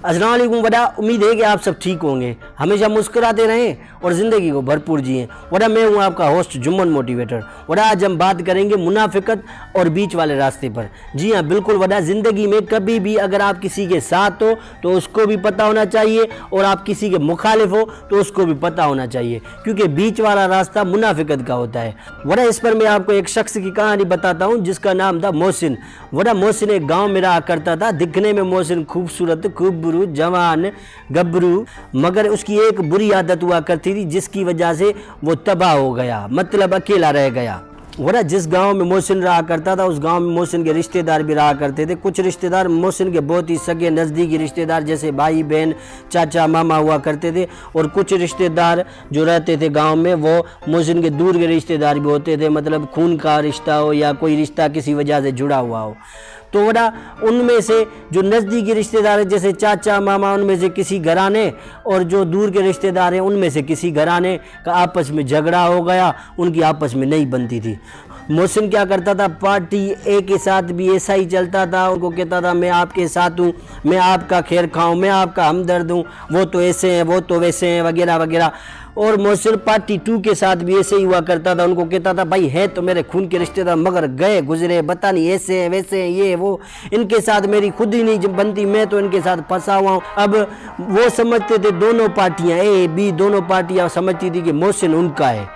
अस्सलाम वालेकुम वडा, उम्मीद है कि आप सब ठीक होंगे, हमेशा मुस्कुराते रहें और ज़िंदगी को भरपूर जिएं। वडा मैं हूं आपका होस्ट जुम्मन मोटिवेटर। वडा आज हम बात करेंगे मुनाफिकत और बीच वाले रास्ते पर। जी हाँ बिल्कुल वडा, ज़िंदगी में कभी भी अगर आप किसी के साथ हो तो उसको भी पता होना चाहिए और आप किसी के मुखालिफ हो तो उसको भी पता होना चाहिए, क्योंकि बीच वाला रास्ता मुनाफिकत का होता है। वडा इस पर मैं आपको एक शख्स की कहानी बताता हूँ जिसका नाम था मोहसिन। वडा मोहसिन एक गाँव में रहा करता था। दिखने में मोहसिन खूबसूरत, खूबरू, जवान, गबरू, मगर उसकी एक बुरी आदत हुआ करती थी जिसकी वजह से वो तबाह हो गया, मतलब अकेला रह गया। वरना जिस गांव में मोहसिन रहा करता था उस गांव में मोहसिन के रिश्तेदार भी रहा करते थे। कुछ रिश्तेदार मोहसिन के बहुत ही सगे नज़दीकी रिश्तेदार जैसे भाई बहन, चाचा, मामा हुआ करते थे, और कुछ रिश्तेदार जो रहते थे गांव में वो मोहसिन के दूर के रिश्तेदार भी होते थे, मतलब खून का रिश्ता हो या कोई रिश्ता किसी वजह से जुड़ा हुआ हो। तो वड़ा उनमें से जो नज़दीकी रिश्तेदार हैं जैसे चाचा, मामा, उनमें से किसी घराने, और जो दूर के रिश्तेदार हैं उनमें से किसी घराने का आपस में झगड़ा हो गया, उनकी आपस में नहीं बनती थी। मोहसिन क्या करता था, पार्टी ए के साथ भी ऐसा ही चलता था। उनको कहता था मैं आपके साथ हूँ, मैं आपका खैर खाऊँ, मैं आपका हमदर्द हूँ, वो तो ऐसे हैं, वो तो वैसे हैं, वगैरह वगैरह। और मोहसिन पार्टी 2 के साथ भी ऐसे ही हुआ करता था। उनको कहता था भाई है तो मेरे खून के रिश्तेदार मगर गए गुजरे, पता नहीं ऐसे हैं वैसे हैं, ये वो, इनके साथ मेरी खुद ही नहीं बनती, मैं तो इनके साथ फंसा हुआ हूँ। अब वो समझते थे, दोनों पार्टियाँ ए बी दोनों पार्टियाँ समझती थी कि मोहसिन उनका है।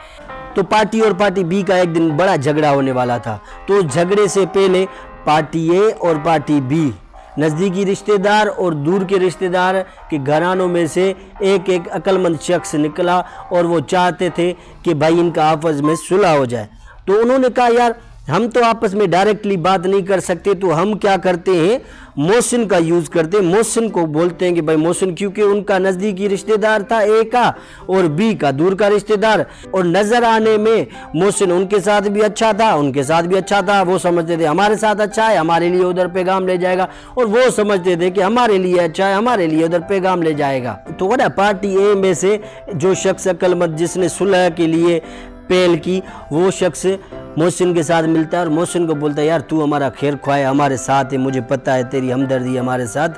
तो पार्टी और पार्टी बी का एक दिन बड़ा झगड़ा होने वाला था। तो झगड़े से पहले पार्टी ए और पार्टी बी, नज़दीकी रिश्तेदार और दूर के रिश्तेदार के घरानों में से एक एक अक्लमंद शख्स निकला और वो चाहते थे कि भाई इनका आपस में सुलह हो जाए। तो उन्होंने कहा यार हम तो आपस में डायरेक्टली बात नहीं कर सकते, तो हम क्या करते हैं, मोहसिन का यूज़ करते हैं। मोहसिन को बोलते हैं कि भाई मोहसिन, क्योंकि उनका नज़दीकी रिश्तेदार था ए का और बी का दूर का रिश्तेदार, और नज़र आने में मोहसिन उनके साथ भी अच्छा था, उनके साथ भी अच्छा था। वो समझते थे हमारे साथ अच्छा है, हमारे लिए उधर पैगाम ले जाएगा, और वो समझते थे कि हमारे लिए अच्छा है, हमारे लिए उधर पैगाम ले जाएगा। तो वह पार्टी ए में से जो शख्स अक्लमंद जिसने सुलह के लिए पहल की, वो शख्स मोहसिन के साथ मिलता है और मोहसिन को बोलता है यार तू हमारा खैर ख्वाह हमारे साथ है, मुझे पता है तेरी हमदर्दी हमारे साथ,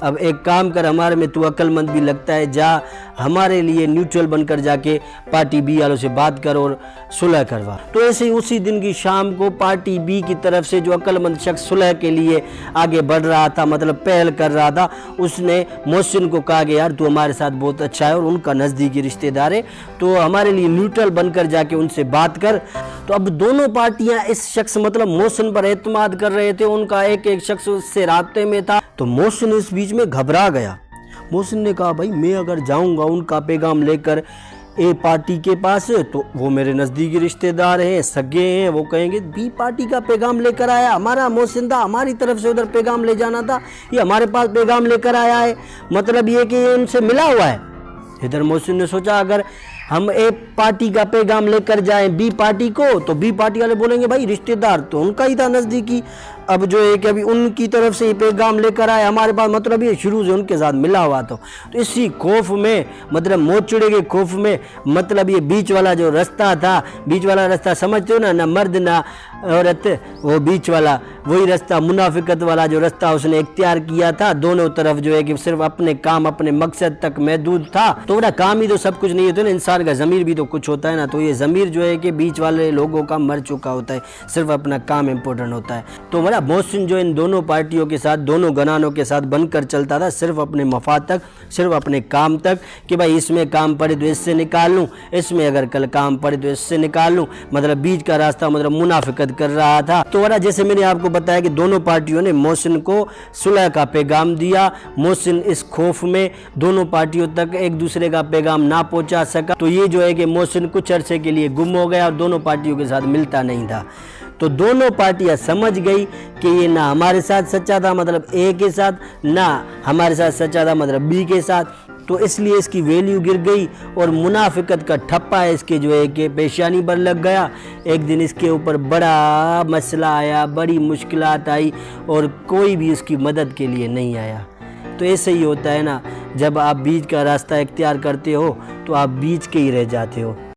अब एक काम कर, हमारे में तू अक्लमंद भी लगता है, जा हमारे लिए न्यूट्रल बनकर जाके पार्टी बी वालों से बात कर और सुलह करवा। तो ऐसे ही उसी दिन की शाम को पार्टी बी की तरफ से जो अक्लमंद शख्स सुलह के लिए आगे बढ़ रहा था, मतलब पहल कर रहा था, उसने मोहसिन को कहा कि यार तू हमारे साथ बहुत अच्छा है और उनका नज़दीकी रिश्तेदार है, तो हमारे लिए न्यूट्रल बनकर जाके उनसे बात कर। तो अब दोनों पार्टियां इस शख्स मतलब मोहसिन पर एतमाद कर रहे थे, उनका एक एक शख्स उससे राब्ते में था। तो मोहसिन इस बीच में घबरा गया। मोहसिन ने कहा भाई मैं अगर जाऊंगा उनका पैगाम लेकर ए पार्टी के पास तो वो मेरे नज़दीकी रिश्तेदार हैं, सगे हैं, वो कहेंगे बी पार्टी का पैगाम लेकर आया, हमारा मोहसिन था, हमारी तरफ से उधर पैगाम ले जाना था, ये हमारे पास पैगाम लेकर आया है, मतलब ये कि ये उनसे मिला हुआ है। इधर मोहसिन ने सोचा अगर हम ए पार्टी का पैगाम लेकर जाएं बी पार्टी को तो बी पार्टी वाले बोलेंगे भाई रिश्तेदार तो उनका ही था नज़दीकी, अब जो है कि अभी उनकी तरफ से ही पैगाम लेकर आए हमारे पास, मतलब ये शुरू से उनके साथ मिला हुआ तो इसी खौफ में, मतलब मोचड़े के खौफ में, मतलब ये बीच वाला जो रास्ता था, बीच वाला रास्ता समझते हो ना मर्द ना औरत, वो बीच वाला वही रास्ता, मुनाफिकत वाला जो रास्ता उसने इख्तियार किया था। दोनों तरफ जो है कि सिर्फ अपने काम अपने मकसद तक महदूद था। तो बड़ा काम ही तो सब कुछ नहीं होता ना, इंसान का ज़मीर भी तो कुछ होता है ना। तो ये ज़मीर जो है कि बीच वाले लोगों का मर चुका होता है, सिर्फ अपना काम इम्पोर्टेंट होता है। तो बड़ा मोहसिन जो इन दोनों पार्टियों के साथ, दोनों घरानों के साथ बनकर चलता था, सिर्फ अपने मफाद तक, सिर्फ अपने काम तक, कि भाई इसमें काम पड़े तो इससे निकाल लूँ, इसमें अगर कल काम पड़े तो इससे निकाल लूँ, मतलब बीच का रास्ता मतलब मुनाफिकत कर रहा था। तो वरा जैसे मैंने आपको बताया कि दोनों पार्टियों ने मोहसिन को सुलह का पैगाम दिया। मोहसिन इस खौफ में दोनों पार्टियों तक एक दूसरे का पैगाम ना पहुंचा सका, तो ये जो है कि मोहसिन कुछ अरसे के लिए गुम हो गया और दोनों पार्टियों के साथ मिलता नहीं था। तो दोनों पार्टियां समझ गई कि ये ना हमारे साथ सच्चा था मतलब ए के साथ, ना हमारे साथ सच्चा था मतलब बी के साथ, तो इसलिए इसकी वैल्यू गिर गई और मुनाफिकत का ठप्पा इसके जो है कि पेशानी पर लग गया। एक दिन इसके ऊपर बड़ा मसला आया, बड़ी मुश्किलात आई और कोई भी इसकी मदद के लिए नहीं आया। तो ऐसे ही होता है ना, जब आप बीच का रास्ता इख्तियार करते हो तो आप बीच के ही रह जाते हो।